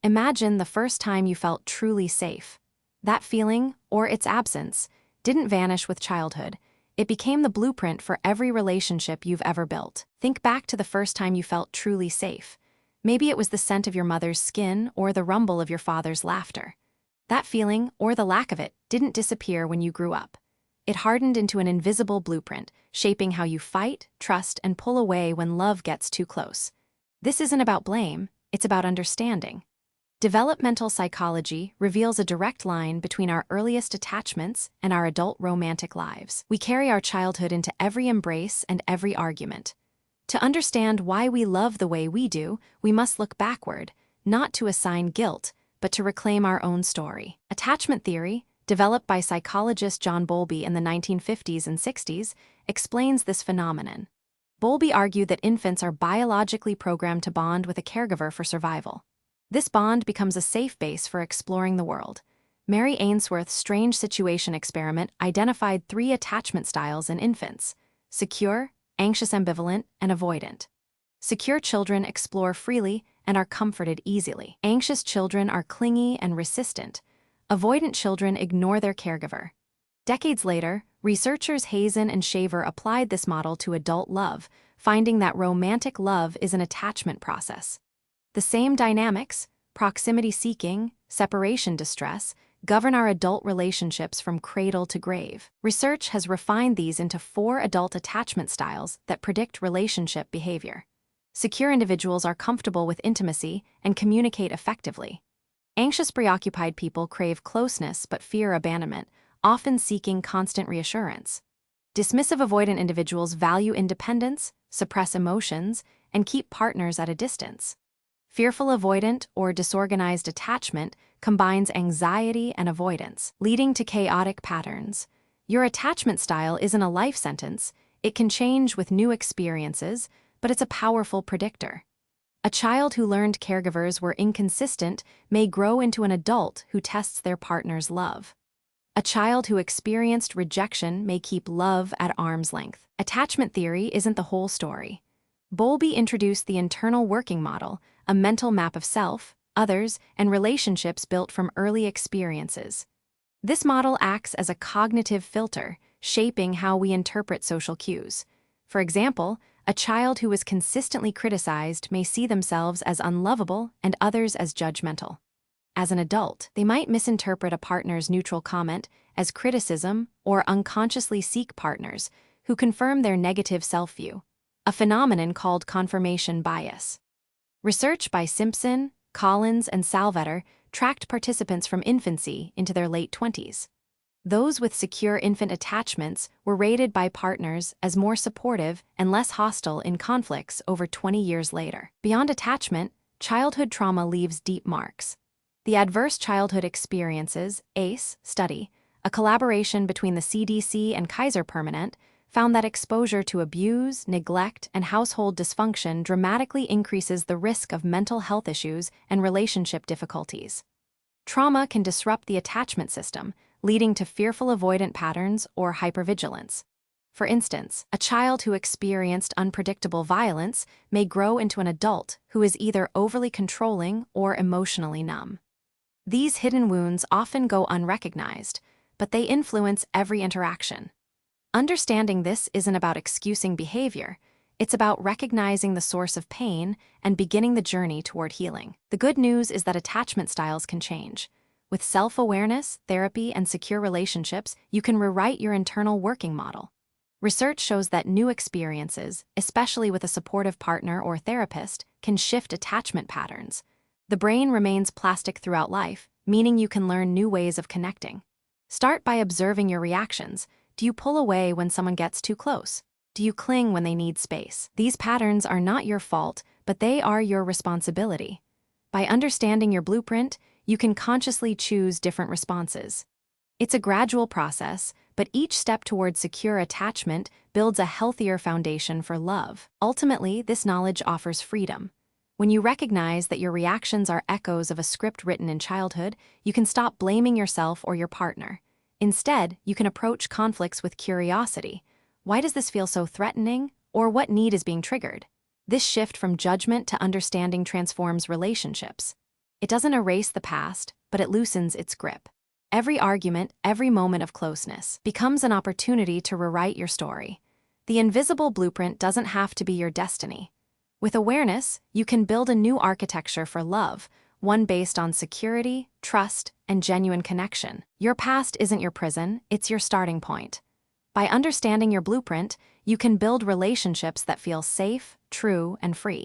Imagine the first time you felt truly safe. That feeling, or its absence, didn't vanish with childhood. It became the blueprint for every relationship you've ever built. Think back to the first time you felt truly safe. Maybe it was the scent of your mother's skin or the rumble of your father's laughter. That feeling, or the lack of it, didn't disappear when you grew up. It hardened into an invisible blueprint, shaping how you fight, trust, and pull away when love gets too close. This isn't about blame, it's about understanding. Developmental psychology reveals a direct line between our earliest attachments and our adult romantic lives. We carry our childhood into every embrace and every argument. To understand why we love the way we do, we must look backward, not to assign guilt, but to reclaim our own story. Attachment theory, developed by psychologist John Bowlby in the 1950s and 60s, explains this phenomenon. Bowlby argued that infants are biologically programmed to bond with a caregiver for survival. This bond becomes a safe base for exploring the world. Mary Ainsworth's strange situation experiment identified 3 attachment styles in infants: secure, anxious ambivalent, and avoidant. Secure children explore freely and are comforted easily. Anxious children are clingy and resistant. Avoidant children ignore their caregiver. Decades later, researchers Hazen and Shaver applied this model to adult love, finding that romantic love is an attachment process. The same dynamics, proximity seeking, separation distress, govern our adult relationships from cradle to grave. Research has refined these into 4 adult attachment styles that predict relationship behavior. Secure individuals are comfortable with intimacy and communicate effectively. Anxious, preoccupied people crave closeness but fear abandonment, often seeking constant reassurance. Dismissive, avoidant individuals value independence, suppress emotions, and keep partners at a distance. Fearful, avoidant, or disorganized attachment combines anxiety and avoidance, leading to chaotic patterns. Your attachment style isn't a life sentence. It can change with new experiences, but it's a powerful predictor. A child who learned caregivers were inconsistent may grow into an adult who tests their partner's love. A child who experienced rejection may keep love at arm's length. Attachment theory isn't the whole story. Bowlby introduced the internal working model, a mental map of self, others, and relationships built from early experiences. This model acts as a cognitive filter, shaping how we interpret social cues. For example, a child who is consistently criticized may see themselves as unlovable and others as judgmental. As an adult, they might misinterpret a partner's neutral comment as criticism or unconsciously seek partners who confirm their negative self-view, a phenomenon called confirmation bias. Research by Simpson, Collins, and Salvetter tracked participants from infancy into their late 20s. Those with secure infant attachments were rated by partners as more supportive and less hostile in conflicts over 20 years later. Beyond attachment, childhood trauma leaves deep marks. The Adverse Childhood Experiences (ACE) study, a collaboration between the CDC and Kaiser Permanente, found that exposure to abuse, neglect, and household dysfunction dramatically increases the risk of mental health issues and relationship difficulties. Trauma can disrupt the attachment system, leading to fearful avoidant patterns or hypervigilance. For instance, a child who experienced unpredictable violence may grow into an adult who is either overly controlling or emotionally numb. These hidden wounds often go unrecognized, but they influence every interaction. Understanding this isn't about excusing behavior. It's about recognizing the source of pain and beginning the journey toward healing. The good news is that attachment styles can change. With self-awareness, therapy, and secure relationships, you can rewrite your internal working model. Research shows that new experiences, especially with a supportive partner or therapist, can shift attachment patterns. The brain remains plastic throughout life, meaning you can learn new ways of connecting. Start by observing your reactions. Do you pull away when someone gets too close? Do you cling when they need space? These patterns are not your fault, but they are your responsibility. By understanding your blueprint, you can consciously choose different responses. It's a gradual process, but each step toward secure attachment builds a healthier foundation for love. Ultimately, this knowledge offers freedom. When you recognize that your reactions are echoes of a script written in childhood, you can stop blaming yourself or your partner. Instead, you can approach conflicts with curiosity. Why does this feel so threatening? Or what need is being triggered? This shift from judgment to understanding transforms relationships. It doesn't erase the past, but it loosens its grip. Every argument, every moment of closeness, becomes an opportunity to rewrite your story. The invisible blueprint doesn't have to be your destiny. With awareness, you can build a new architecture for love, one based on security, trust, and genuine connection. Your past isn't your prison, it's your starting point. By understanding your blueprint, you can build relationships that feel safe, true, and free.